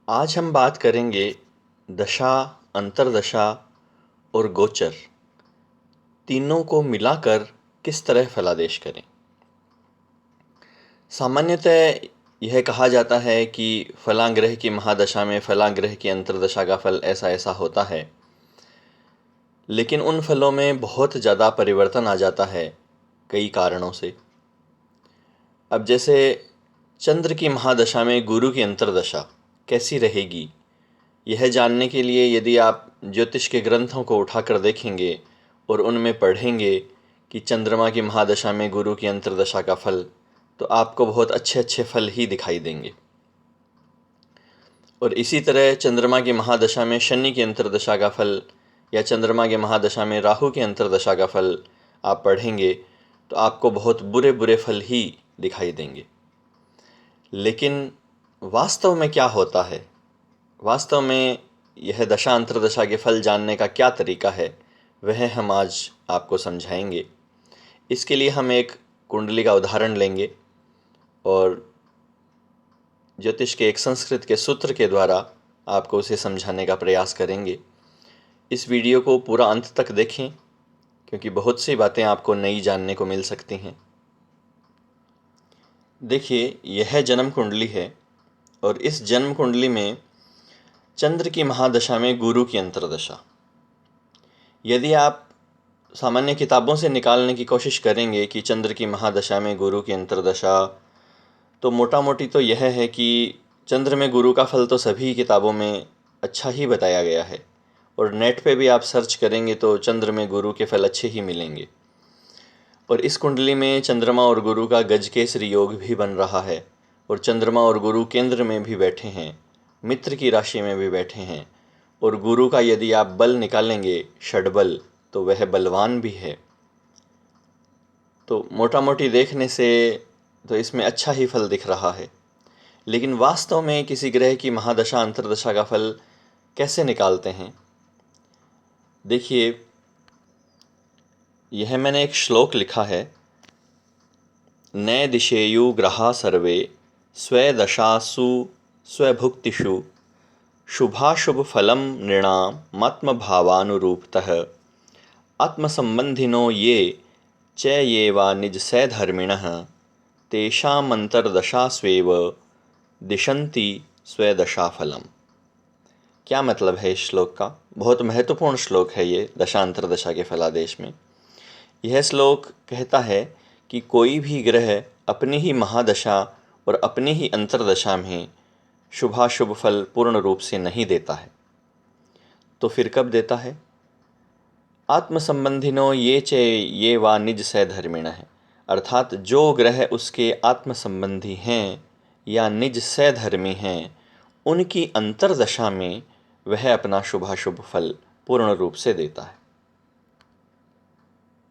आज हम बात करेंगे दशा, अंतर्दशा और गोचर तीनों को मिलाकर किस तरह फलादेश करें। सामान्यतः यह कहा जाता है कि फलां ग्रह की महादशा में फलां ग्रह की अंतर्दशा का फल ऐसा ऐसा होता है, लेकिन उन फलों में बहुत ज़्यादा परिवर्तन आ जाता है कई कारणों से। अब जैसे चंद्र की महादशा में गुरु की अंतर्दशा कैसी रहेगी, यह जानने के लिए यदि आप ज्योतिष के ग्रंथों को उठाकर देखेंगे और उनमें पढ़ेंगे कि चंद्रमा की महादशा में गुरु की अंतर्दशा का फल, तो आपको बहुत अच्छे अच्छे फल ही दिखाई देंगे। और इसी तरह चंद्रमा की महादशा में शनि की अंतर्दशा का फल या चंद्रमा की महादशा में राहु की अंतर्दशा का फल आप पढ़ेंगे तो आपको बहुत बुरे बुरे फल ही दिखाई देंगे। लेकिन वास्तव में क्या होता है, वास्तव में यह दशा अंतर्दशा के फल जानने का क्या तरीका है, वह हम आज आपको समझाएंगे। इसके लिए हम एक कुंडली का उदाहरण लेंगे और ज्योतिष के एक संस्कृत के सूत्र के द्वारा आपको उसे समझाने का प्रयास करेंगे। इस वीडियो को पूरा अंत तक देखें, क्योंकि बहुत सी बातें आपको नई जानने को मिल सकती हैं। देखिए, यह जन्म कुंडली है और इस जन्म कुंडली में चंद्र की महादशा में गुरु की अंतर्दशा, यदि आप सामान्य किताबों से निकालने की कोशिश करेंगे कि चंद्र की महादशा में गुरु की अंतर्दशा, तो मोटा मोटी तो यह है कि चंद्र में गुरु का फल तो सभी किताबों में अच्छा ही बताया गया है, और नेट पे भी आप सर्च करेंगे तो चंद्र में गुरु के फल अच्छे ही मिलेंगे। और इस कुंडली में चंद्रमा और गुरु का गजकेसरी योग भी बन रहा है, और चंद्रमा और गुरु केंद्र में भी बैठे हैं, मित्र की राशि में भी बैठे हैं, और गुरु का यदि आप बल निकालेंगे षडबल, तो वह बलवान भी है। तो मोटा मोटी देखने से तो इसमें अच्छा ही फल दिख रहा है। लेकिन वास्तव में किसी ग्रह की महादशा अंतर्दशा का फल कैसे निकालते हैं, देखिए, यह मैंने एक श्लोक लिखा है। न दिशेयु ग्रहा सर्वे स्वदशासु स्वभुक्तिषु शुभाशुभ फलम नृणाम आत्मभावानुरूपतः आत्मसंबंधिनो ये च ये वा निज सैधर्मिणः तेषामंतर्दशास्वेव दिशन्ति स्वदशाफलम। क्या मतलब है इस श्लोक का? बहुत महत्वपूर्ण श्लोक है ये दशा अंतर्दशा के फलादेश में। यह श्लोक कहता है कि कोई भी ग्रह अपनी ही महादशा और अपनी ही अंतर्दशा में शुभाशुभ फल पूर्ण रूप से नहीं देता है। तो फिर कब देता है? आत्मसंबंधिनो ये चे ये वा निज सैधर्मिण है, अर्थात जो ग्रह उसके आत्म संबंधी हैं या निज सैधर्मी हैं, उनकी अंतर्दशा में वह अपना शुभाशुभ फल पूर्ण रूप से देता है।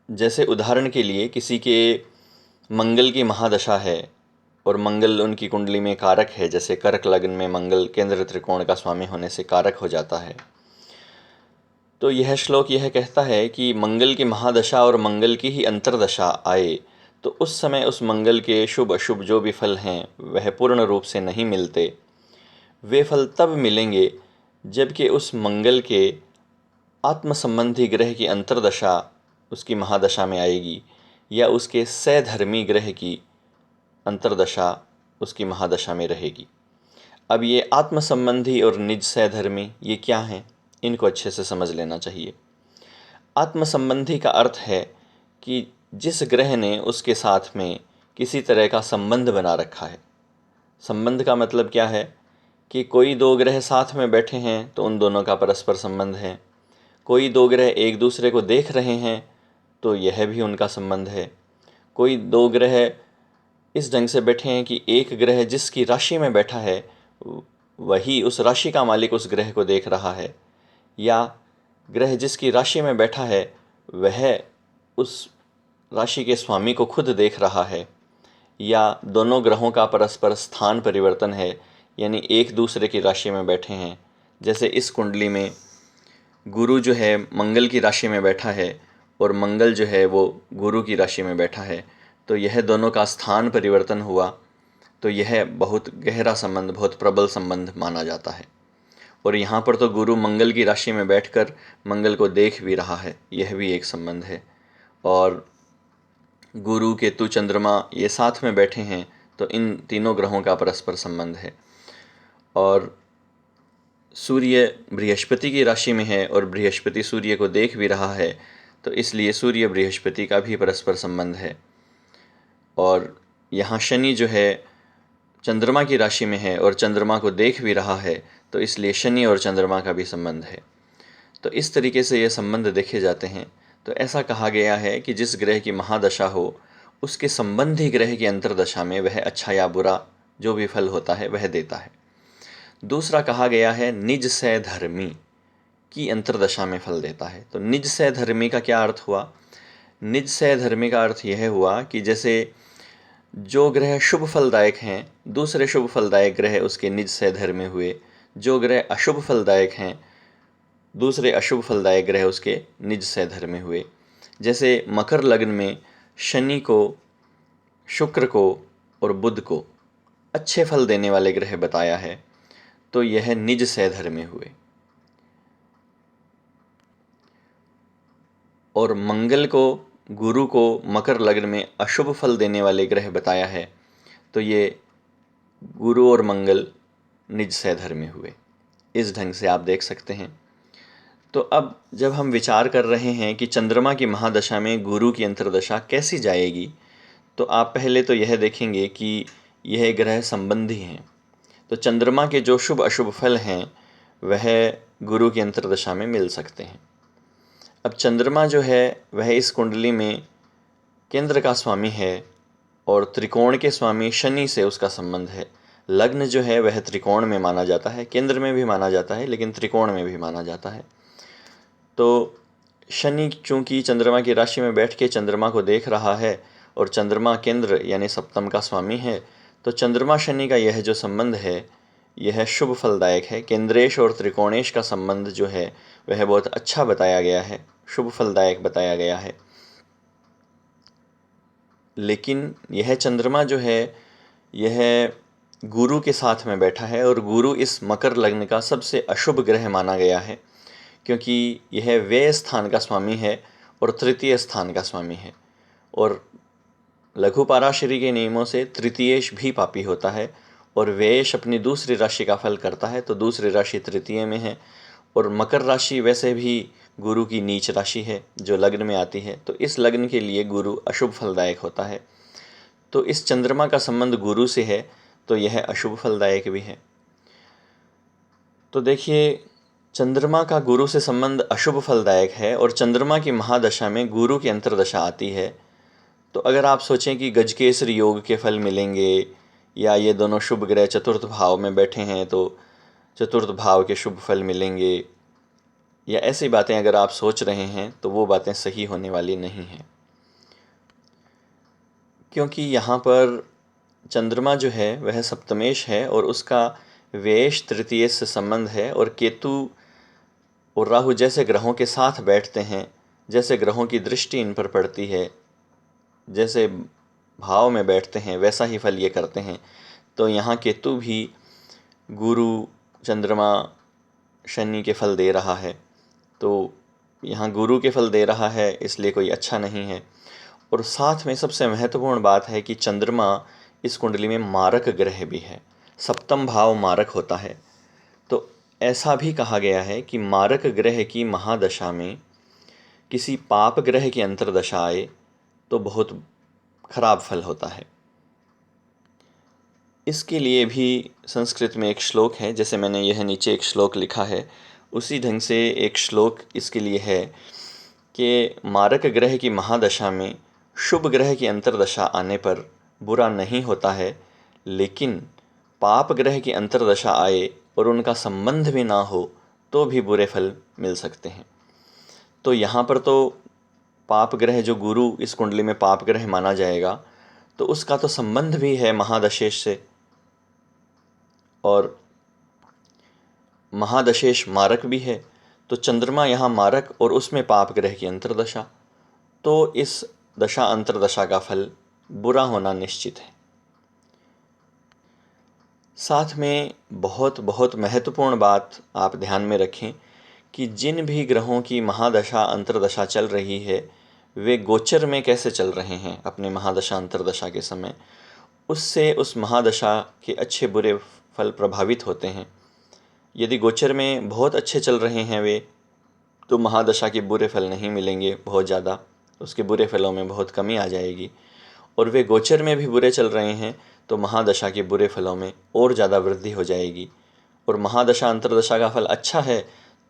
जैसे उदाहरण के लिए किसी के मंगल की महादशा है और मंगल उनकी कुंडली में कारक है, जैसे कर्क लग्न में मंगल केंद्र त्रिकोण का स्वामी होने से कारक हो जाता है, तो यह श्लोक यह कहता है कि मंगल की महादशा और मंगल की ही अंतर्दशा आए तो उस समय उस मंगल के शुभ अशुभ जो भी फल हैं वह पूर्ण रूप से नहीं मिलते। वे फल तब मिलेंगे जबकि उस मंगल के आत्म संबंधी ग्रह की अंतर्दशा उसकी महादशा में आएगी, या उसके सैधर्मी ग्रह की अंतर्दशा उसकी महादशा में रहेगी। अब ये आत्म संबंधी और निज सैधर्मी ये क्या हैं, इनको अच्छे से समझ लेना चाहिए। आत्म संबंधी का अर्थ है कि जिस ग्रह ने उसके साथ में किसी तरह का संबंध बना रखा है। संबंध का मतलब क्या है कि कोई दो ग्रह साथ में बैठे हैं तो उन दोनों का परस्पर संबंध है। कोई दो ग्रह एक दूसरे को देख रहे हैं तो यह भी उनका संबंध है। कोई दो ग्रह इस ढंग से बैठे हैं कि एक ग्रह जिसकी राशि में बैठा है वही उस राशि का मालिक उस ग्रह को देख रहा है, या ग्रह जिसकी राशि में बैठा है वह उस राशि के स्वामी को खुद देख रहा है, या दोनों ग्रहों का परस्पर स्थान परिवर्तन है, यानी एक दूसरे की राशि में बैठे हैं। जैसे इस कुंडली में गुरु जो है मंगल की राशि में बैठा है और मंगल जो है वो गुरु की राशि में बैठा है, तो यह दोनों का स्थान परिवर्तन हुआ। तो यह बहुत गहरा संबंध, बहुत प्रबल संबंध माना जाता है। और यहाँ पर तो गुरु मंगल की राशि में बैठकर मंगल को देख भी रहा है, यह भी एक संबंध है। और गुरु, केतु, चंद्रमा ये साथ में बैठे हैं, तो इन तीनों ग्रहों का परस्पर संबंध है। और सूर्य बृहस्पति की राशि में है और बृहस्पति सूर्य को देख भी रहा है, तो इसलिए सूर्य बृहस्पति का भी परस्पर संबंध है। और यहाँ शनि जो है चंद्रमा की राशि में है और चंद्रमा को देख भी रहा है, तो इसलिए शनि और चंद्रमा का भी संबंध है। तो इस तरीके से ये संबंध देखे जाते हैं। तो ऐसा कहा गया है कि जिस ग्रह की महादशा हो उसके संबंधी ग्रह की अंतर्दशा में वह अच्छा या बुरा जो भी फल होता है वह देता है। दूसरा कहा गया है निज से धर्मी की अंतर्दशा में फल देता है। तो निज से धर्मी का क्या अर्थ हुआ? निज से धर्मी का अर्थ यह हुआ कि जैसे जो ग्रह शुभ फलदायक हैं, दूसरे शुभ फलदायक ग्रह उसके निज से धर्मी हुए। जो ग्रह अशुभ फलदायक हैं, दूसरे अशुभ फलदायक ग्रह उसके निज से धर्मी हुए। जैसे मकर लग्न में शनि को, शुक्र को और बुध को अच्छे फल देने वाले ग्रह बताया है, तो यह निज से धर्मी हुए। और मंगल को, गुरु को मकर लग्न में अशुभ फल देने वाले ग्रह बताया है, तो ये गुरु और मंगल निज से धर्मी हुए। इस ढंग से आप देख सकते हैं। तो अब जब हम विचार कर रहे हैं कि चंद्रमा की महादशा में गुरु की अंतर्दशा कैसी जाएगी, तो आप पहले तो यह देखेंगे कि यह ग्रह संबंधी हैं। तो चंद्रमा के जो शुभ अशुभ फल हैं वह गुरु की अंतर्दशा में मिल सकते हैं। अब चंद्रमा जो है वह इस कुंडली में केंद्र का स्वामी है और त्रिकोण के स्वामी शनि से उसका संबंध है। लग्न जो है वह त्रिकोण में माना जाता है, केंद्र में भी माना जाता है लेकिन त्रिकोण में भी माना जाता है। तो शनि चूंकि चंद्रमा की राशि में बैठ के चंद्रमा को देख रहा है और चंद्रमा केंद्र यानी सप्तम का स्वामी है, तो चंद्रमा शनि का यह जो संबंध है यह शुभ फलदायक है। केंद्रेश और त्रिकोणेश का संबंध जो है वह बहुत अच्छा बताया गया है, शुभ फलदायक बताया गया है। लेकिन यह चंद्रमा जो है यह गुरु के साथ में बैठा है और गुरु इस मकर लग्न का सबसे अशुभ ग्रह माना गया है, क्योंकि यह व्यय स्थान का स्वामी है और तृतीय स्थान का स्वामी है। और लघु पाराशरी के नियमों से तृतीयेश भी पापी होता है और व्ययश अपनी दूसरी राशि का फल करता है, तो दूसरी राशि तृतीय में है। और मकर राशि वैसे भी गुरु की नीच राशि है जो लग्न में आती है, तो इस लग्न के लिए गुरु अशुभ फलदायक होता है। तो इस चंद्रमा का संबंध गुरु से है, तो यह अशुभ फलदायक भी है। तो देखिए, चंद्रमा का गुरु से संबंध अशुभ फलदायक है और चंद्रमा की महादशा में गुरु की अंतर्दशा आती है। तो अगर आप सोचें कि गजकेसरी योग के फल मिलेंगे या ये दोनों शुभ ग्रह चतुर्थ भाव में बैठे हैं तो चतुर्थ भाव के शुभ फल मिलेंगे, या ऐसी बातें अगर आप सोच रहे हैं तो वो बातें सही होने वाली नहीं हैं। क्योंकि यहाँ पर चंद्रमा जो है वह सप्तमेश है और उसका व्ययश तृतीय से संबंध है। और केतु और राहु जैसे ग्रहों के साथ बैठते हैं, जैसे ग्रहों की दृष्टि इन पर पड़ती है, जैसे भाव में बैठते हैं वैसा ही फल ये करते हैं। तो यहाँ केतु भी गुरु, चंद्रमा, शनि के फल दे रहा है, तो यहाँ गुरु के फल दे रहा है, इसलिए कोई अच्छा नहीं है। और साथ में सबसे महत्वपूर्ण बात है कि चंद्रमा इस कुंडली में मारक ग्रह भी है, सप्तम भाव मारक होता है। तो ऐसा भी कहा गया है कि मारक ग्रह की महादशा में किसी पाप ग्रह की अंतर्दशा आए तो बहुत खराब फल होता है। इसके लिए भी संस्कृत में एक श्लोक है, जैसे मैंने यह नीचे एक श्लोक लिखा है उसी ढंग से एक श्लोक इसके लिए है कि मारक ग्रह की महादशा में शुभ ग्रह की अंतर्दशा आने पर बुरा नहीं होता है, लेकिन पाप ग्रह की अंतर्दशा आए और उनका संबंध भी ना हो तो भी बुरे फल मिल सकते हैं। तो यहाँ पर तो पाप ग्रह जो गुरु इस कुंडली में पाप ग्रह माना जाएगा, तो उसका तो संबंध भी है महादशेश से, और महादशेश मारक भी है। तो चंद्रमा यहाँ मारक और उसमें पाप ग्रह की अंतर्दशा, तो इस दशा अंतर्दशा का फल बुरा होना निश्चित है। साथ में बहुत बहुत महत्वपूर्ण बात आप ध्यान में रखें कि जिन भी ग्रहों की महादशा अंतर्दशा चल रही है वे गोचर में कैसे चल रहे हैं अपने महादशा अंतर्दशा के समय, उससे उस महादशा के अच्छे बुरे फल प्रभावित होते हैं। यदि गोचर में बहुत अच्छे चल रहे हैं वे, तो महादशा के बुरे फल नहीं मिलेंगे बहुत ज़्यादा, उसके बुरे फलों में बहुत कमी आ जाएगी। और वे गोचर में भी बुरे चल रहे हैं तो महादशा के बुरे फलों में और ज़्यादा वृद्धि हो जाएगी। और महादशा अंतर्दशा का फल अच्छा है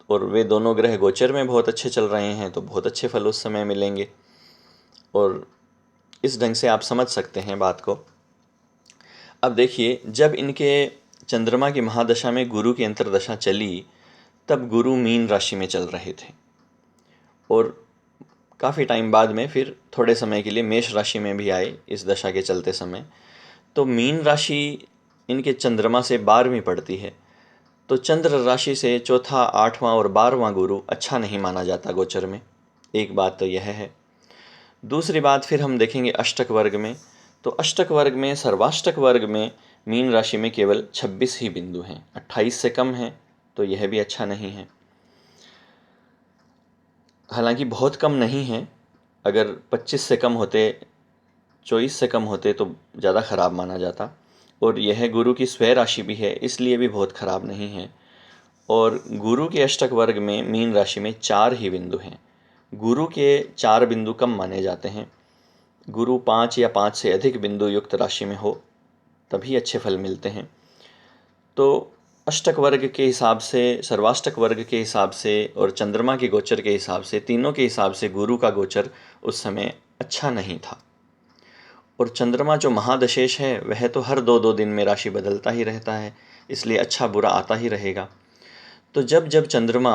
और वे दोनों ग्रह गोचर में बहुत अच्छे चल रहे हैं तो बहुत अच्छे फल उस समय मिलेंगे। और इस ढंग से आप समझ सकते हैं बात को। अब देखिए, जब इनके चंद्रमा की महादशा में गुरु की अंतर्दशा चली तब गुरु मीन राशि में चल रहे थे और काफ़ी टाइम बाद में फिर थोड़े समय के लिए मेष राशि में भी आए इस दशा के चलते समय। तो मीन राशि इनके चंद्रमा से 12वीं पड़ती है, तो चंद्र राशि से चौथा, 8वां और 12वां गुरु अच्छा नहीं माना जाता गोचर में। एक बात तो यह है। दूसरी बात फिर हम देखेंगे अष्टक वर्ग में, तो अष्टक वर्ग में, सर्वाष्टक वर्ग में मीन राशि में केवल 26 ही बिंदु हैं, 28 से कम हैं, तो यह भी अच्छा नहीं है। हालांकि बहुत कम नहीं है, अगर 25 से कम होते, 24 से कम होते तो ज़्यादा ख़राब माना जाता। और यह गुरु की स्वय राशि भी है, इसलिए भी बहुत ख़राब नहीं है। और गुरु के अष्टक वर्ग में मीन राशि में 4 ही बिंदु हैं। गुरु के 4 बिंदु कम माने जाते हैं। गुरु 5 या 5 से अधिक बिंदु युक्त राशि में हो तभी अच्छे फल मिलते हैं। तो अष्टक वर्ग के हिसाब से, सर्वाष्टक वर्ग के हिसाब से और चंद्रमा के गोचर के हिसाब से, तीनों के हिसाब से गुरु का गोचर उस समय अच्छा नहीं था। और चंद्रमा जो महादशेष है वह तो हर 2-2 दिन में राशि बदलता ही रहता है, इसलिए अच्छा बुरा आता ही रहेगा। तो जब जब चंद्रमा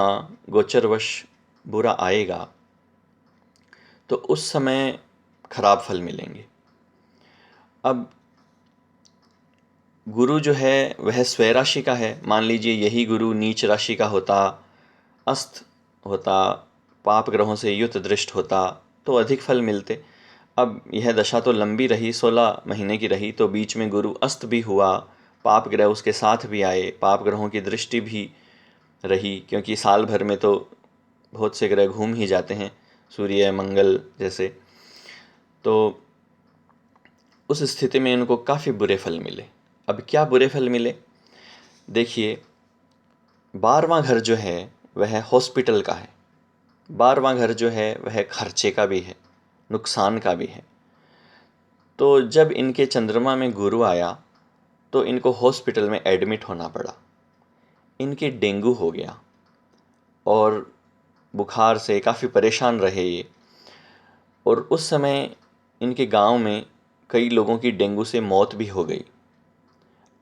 गोचरवश बुरा आएगा तो उस समय खराब फल मिलेंगे। अब गुरु जो है वह स्वय राशि का है। मान लीजिए यही गुरु नीच राशि का होता, अस्त होता, पाप ग्रहों से युत दृष्ट होता तो अधिक फल मिलते। अब यह दशा तो लंबी रही, 16 महीने की रही, तो बीच में गुरु अस्त भी हुआ, पाप ग्रह उसके साथ भी आए, पाप ग्रहों की दृष्टि भी रही, क्योंकि साल भर में तो बहुत से ग्रह घूम ही जाते हैं, सूर्य, मंगल जैसे। तो उस स्थिति में इनको काफ़ी बुरे फल मिले। अब क्या बुरे फल मिले? देखिए, 12वां घर जो है वह हॉस्पिटल का है। 12वां घर जो है वह खर्चे का भी है, नुकसान का भी है। तो जब इनके चंद्रमा में गुरु आया तो इनको हॉस्पिटल में एडमिट होना पड़ा। इनके डेंगू हो गया और बुखार से काफ़ी परेशान रहे ये। और उस समय इनके गांव में कई लोगों की डेंगू से मौत भी हो गई।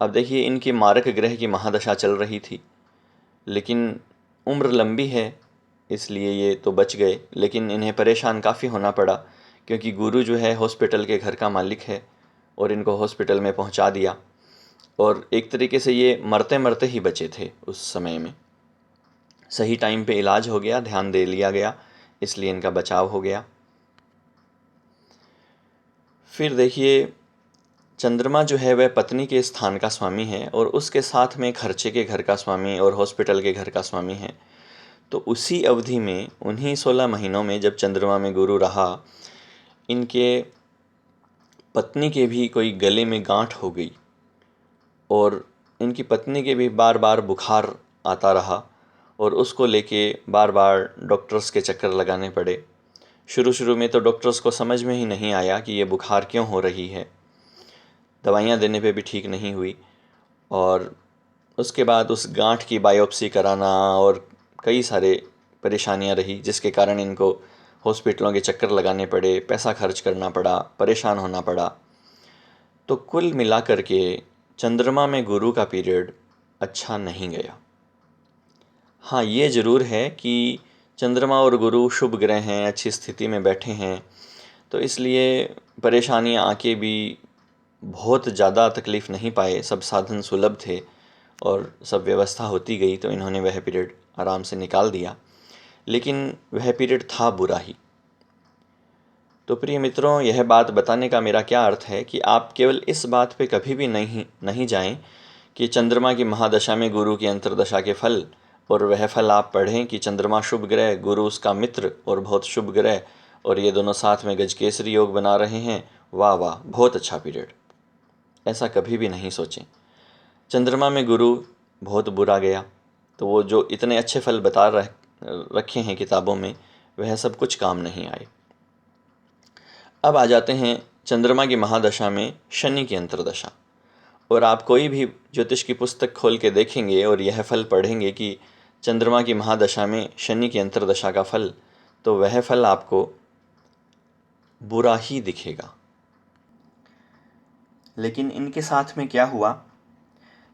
अब देखिए, इनकी मारक ग्रह की महादशा चल रही थी, लेकिन उम्र लंबी है इसलिए ये तो बच गए, लेकिन इन्हें परेशान काफ़ी होना पड़ा क्योंकि गुरु जो है हॉस्पिटल के घर का मालिक है और इनको हॉस्पिटल में पहुंचा दिया। और एक तरीके से ये मरते मरते ही बचे थे उस समय में। सही टाइम पे इलाज हो गया, ध्यान दे लिया गया, इसलिए इनका बचाव हो गया। फिर देखिए, चंद्रमा जो है वह पत्नी के स्थान का स्वामी है और उसके साथ में खर्चे के घर का स्वामी और हॉस्पिटल के घर का स्वामी है। तो उसी अवधि में, उन्हीं 16 महीनों में जब चंद्रमा में गुरु रहा, इनके पत्नी के भी कोई गले में गांठ हो गई और इनकी पत्नी के भी बार बार बुखार आता रहा और उसको लेके बार बार डॉक्टर्स के चक्कर लगाने पड़े। शुरू शुरू में तो डॉक्टर्स को समझ में ही नहीं आया कि ये बुखार क्यों हो रही है, दवाइयाँ देने पे भी ठीक नहीं हुई। और उसके बाद उस गांठ की बायोप्सी कराना और कई सारे परेशानियां रही, जिसके कारण इनको हॉस्पिटलों के चक्कर लगाने पड़े, पैसा खर्च करना पड़ा, परेशान होना पड़ा। तो कुल मिलाकर के चंद्रमा में गुरु का पीरियड अच्छा नहीं गया। हाँ, ये ज़रूर है कि चंद्रमा और गुरु शुभ ग्रह हैं, अच्छी स्थिति में बैठे हैं, तो इसलिए परेशानियाँ आके भी बहुत ज़्यादा तकलीफ़ नहीं पाए, सब साधन सुलभ थे और सब व्यवस्था होती गई, तो इन्होंने वह पीरियड आराम से निकाल दिया। लेकिन वह पीरियड था बुरा ही। तो प्रिय मित्रों, यह बात बताने का मेरा क्या अर्थ है कि आप केवल इस बात पे कभी भी नहीं जाएं कि चंद्रमा की महादशा में गुरु की अंतर्दशा के फल, और वह फल आप पढ़ें कि चंद्रमा शुभ ग्रह, गुरु उसका मित्र और बहुत शुभ ग्रह, और ये दोनों साथ में गजकेसरी योग बना रहे हैं। वाह वाह, बहुत अच्छा पीरियड। ऐसा कभी भी नहीं सोचें। चंद्रमा में गुरु बहुत बुरा गया तो वो जो इतने अच्छे फल बता रखे हैं किताबों में, वह सब कुछ काम नहीं आए। अब आ जाते हैं चंद्रमा की महादशा में शनि की अंतर्दशा। और आप कोई भी ज्योतिष की पुस्तक खोल के देखेंगे और यह फल पढ़ेंगे कि चंद्रमा की महादशा में शनि की अंतर्दशा का फल, तो वह फल आपको बुरा ही दिखेगा। लेकिन इनके साथ में क्या हुआ,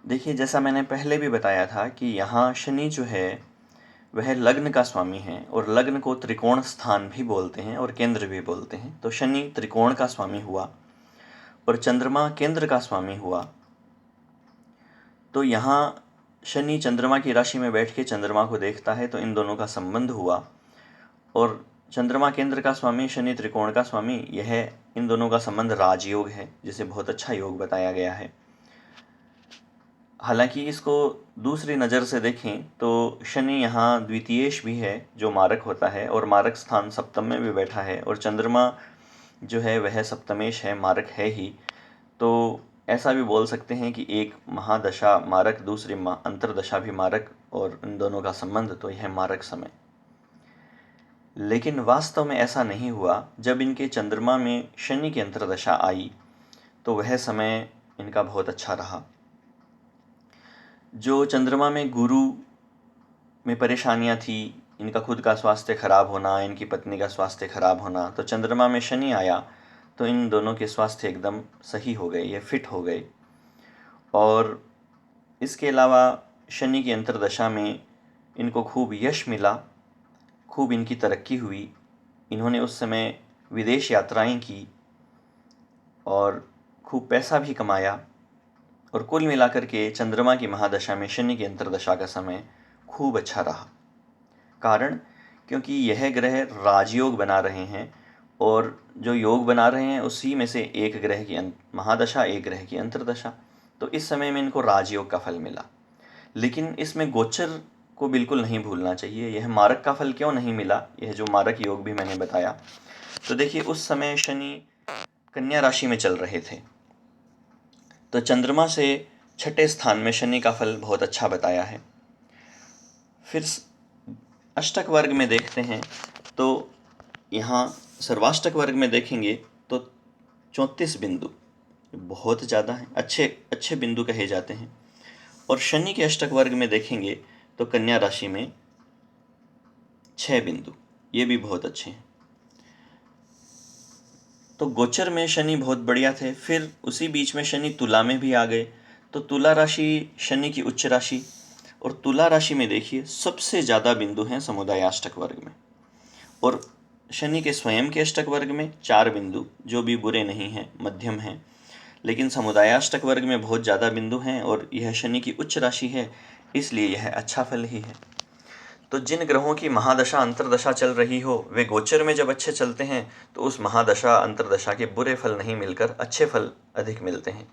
देखिए, जैसा मैंने पहले भी बताया था कि यहाँ शनि जो है वह लग्न का स्वामी है, और लग्न को त्रिकोण स्थान भी बोलते हैं और केंद्र भी बोलते हैं। तो शनि त्रिकोण का स्वामी हुआ और चंद्रमा केंद्र का स्वामी हुआ। तो यहाँ शनि चंद्रमा की राशि में बैठ के चंद्रमा को देखता है, तो इन दोनों का संबंध हुआ। और चंद्रमा केंद्र का स्वामी, शनि त्रिकोण का स्वामी, यह इन दोनों का संबंध राजयोग है, जिसे बहुत अच्छा योग बताया गया है। हालांकि इसको दूसरी नज़र से देखें तो शनि यहाँ द्वितीयेश भी है, जो मारक होता है, और मारक स्थान सप्तम में भी बैठा है, और चंद्रमा जो है वह सप्तमेश है, मारक है ही। तो ऐसा भी बोल सकते हैं कि एक महादशा मारक, दूसरी अंतर्दशा भी मारक, और इन दोनों का संबंध तो यह मारक समय। लेकिन वास्तव में ऐसा नहीं हुआ। जब इनके चंद्रमा में शनि की अंतर्दशा आई तो वह समय इनका बहुत अच्छा रहा। जो चंद्रमा में गुरु में परेशानियां थी, इनका खुद का स्वास्थ्य खराब होना, इनकी पत्नी का स्वास्थ्य खराब होना, तो चंद्रमा में शनि आया तो इन दोनों के स्वास्थ्य एकदम सही हो गए, ये फिट हो गए। और इसके अलावा शनि की अंतर्दशा में इनको खूब यश मिला, खूब इनकी तरक्की हुई। इन्होंने उस समय विदेश यात्राएं की और खूब पैसा भी कमाया। और कुल मिलाकर के चंद्रमा की महादशा में शनि की अंतर्दशा का समय खूब अच्छा रहा। कारण, क्योंकि यह ग्रह राजयोग बना रहे हैं, और जो योग बना रहे हैं उसी में से एक ग्रह की महादशा, एक ग्रह की अंतर्दशा। तो इस समय में इनको राजयोग का फल मिला। लेकिन इसमें गोचर को बिल्कुल नहीं भूलना चाहिए। यह मारक का फल क्यों नहीं मिला, यह जो मारक योग भी मैंने बताया। तो देखिए, उस समय शनि कन्या राशि में चल रहे थे, तो चंद्रमा से छठे स्थान में शनि का फल बहुत अच्छा बताया है। फिर अष्टक वर्ग में देखते हैं तो यहाँ सर्वाष्टक वर्ग में देखेंगे तो 34 बिंदु बहुत ज़्यादा हैं, अच्छे अच्छे बिंदु कहे जाते हैं। और शनि के अष्टक वर्ग में देखेंगे तो कन्या राशि में 6 बिंदु, ये भी बहुत अच्छे हैं। तो गोचर में शनि बहुत बढ़िया थे। फिर उसी बीच में शनि तुला में भी आ गए, तो तुला राशि शनि की उच्च राशि, और तुला राशि में देखिए सबसे ज़्यादा बिंदु हैं समुदाय अष्टक वर्ग में। और शनि के स्वयं के अष्टक वर्ग में 4 बिंदु, जो भी बुरे नहीं हैं, मध्यम हैं। लेकिन समुदाय अष्टक वर्ग में बहुत ज़्यादा बिंदु हैं, और यह शनि की उच्च राशि है, इसलिए यह अच्छा फल ही है। तो जिन ग्रहों की महादशा अंतर्दशा चल रही हो, वे गोचर में जब अच्छे चलते हैं तो उस महादशा अंतर्दशा के बुरे फल नहीं मिलकर अच्छे फल अधिक मिलते हैं।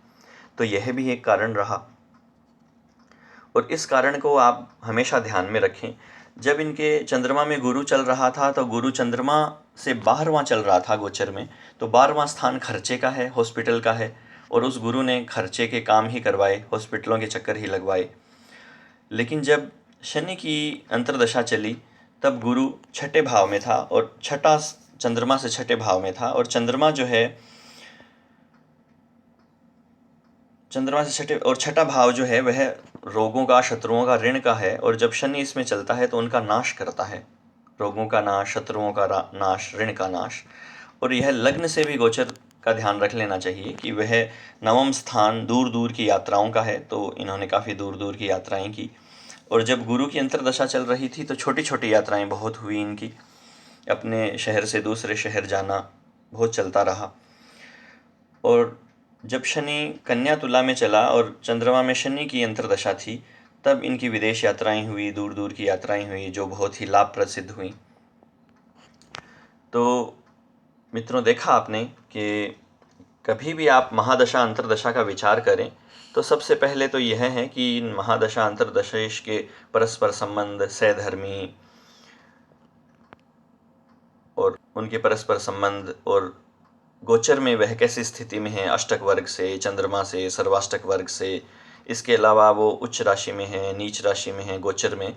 तो यह भी एक कारण रहा, और इस कारण को आप हमेशा ध्यान में रखें। जब इनके चंद्रमा में गुरु चल रहा था तो गुरु चंद्रमा से 12वां चल रहा था गोचर में, तो 12वां स्थान खर्चे का है, हॉस्पिटल का है, और उस गुरु ने खर्चे के काम ही करवाए, हॉस्पिटलों के चक्कर ही लगवाए। लेकिन जब शनि की अंतर्दशा चली तब गुरु छठे भाव में था, और छठा चंद्रमा से छठे भाव में था, और चंद्रमा जो है चंद्रमा से छठे, और छठा भाव जो है वह रोगों का, शत्रुओं का, ऋण का है। और जब शनि इसमें चलता है तो उनका नाश करता है, रोगों का नाश, शत्रुओं का नाश, ऋण का नाश। और यह लग्न से भी गोचर का ध्यान रख लेना चाहिए कि वह नवम स्थान दूर दूर की यात्राओं का है, तो इन्होंने काफ़ी दूर दूर की यात्राएं की। और जब गुरु की अंतर्दशा चल रही थी तो छोटी छोटी यात्राएं बहुत हुई इनकी, अपने शहर से दूसरे शहर जाना बहुत चलता रहा। और जब शनि कन्या तुला में चला और चंद्रमा में शनि की अंतर्दशा थी, तब इनकी विदेश यात्राएं हुई, दूर दूर की यात्राएं हुई, जो बहुत ही लाभप्रद सिद्ध हुई। तो मित्रों, देखा आपने कि कभी भी आप महादशा अंतर्दशा का विचार करें तो सबसे पहले तो यह है कि इन महादशा अंतर्दशेश के परस्पर संबंध, सहधर्मी और उनके परस्पर संबंध, और गोचर में वह कैसी स्थिति में है अष्टक वर्ग से, चंद्रमा से, सर्वाष्टक वर्ग से। इसके अलावा वो उच्च राशि में है, नीच राशि में है, गोचर में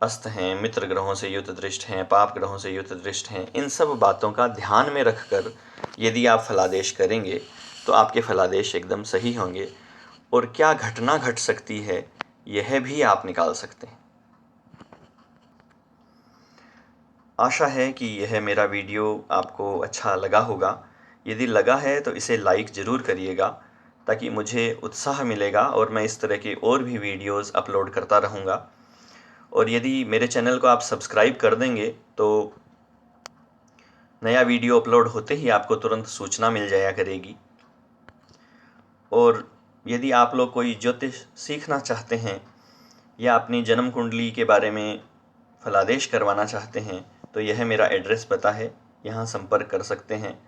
अस्त हैं, मित्र ग्रहों से युत दृष्ट हैं, पाप ग्रहों से युत दृष्ट हैं। इन सब बातों का ध्यान में रखकर यदि आप फलादेश करेंगे तो आपके फलादेश एकदम सही होंगे, और क्या घटना घट सकती है यह भी आप निकाल सकते हैं। आशा है कि यह मेरा वीडियो आपको अच्छा लगा होगा। यदि लगा है तो इसे लाइक ज़रूर करिएगा, ताकि मुझे उत्साह मिलेगा और मैं इस तरह के और भी वीडियोस अपलोड करता रहूँगा। और यदि मेरे चैनल को आप सब्सक्राइब कर देंगे तो नया वीडियो अपलोड होते ही आपको तुरंत सूचना मिल जाया करेगी। और यदि आप लोग कोई ज्योतिष सीखना चाहते हैं या अपनी जन्म कुंडली के बारे में फलादेश करवाना चाहते हैं तो यह मेरा एड्रेस पता है, यहाँ संपर्क कर सकते हैं।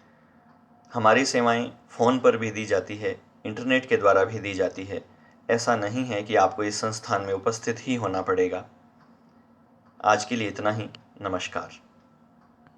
हमारी सेवाएं फ़ोन पर भी दी जाती है, इंटरनेट के द्वारा भी दी जाती है। ऐसा नहीं है कि आपको इस संस्थान में उपस्थित ही होना पड़ेगा। आज के लिए इतना ही। नमस्कार।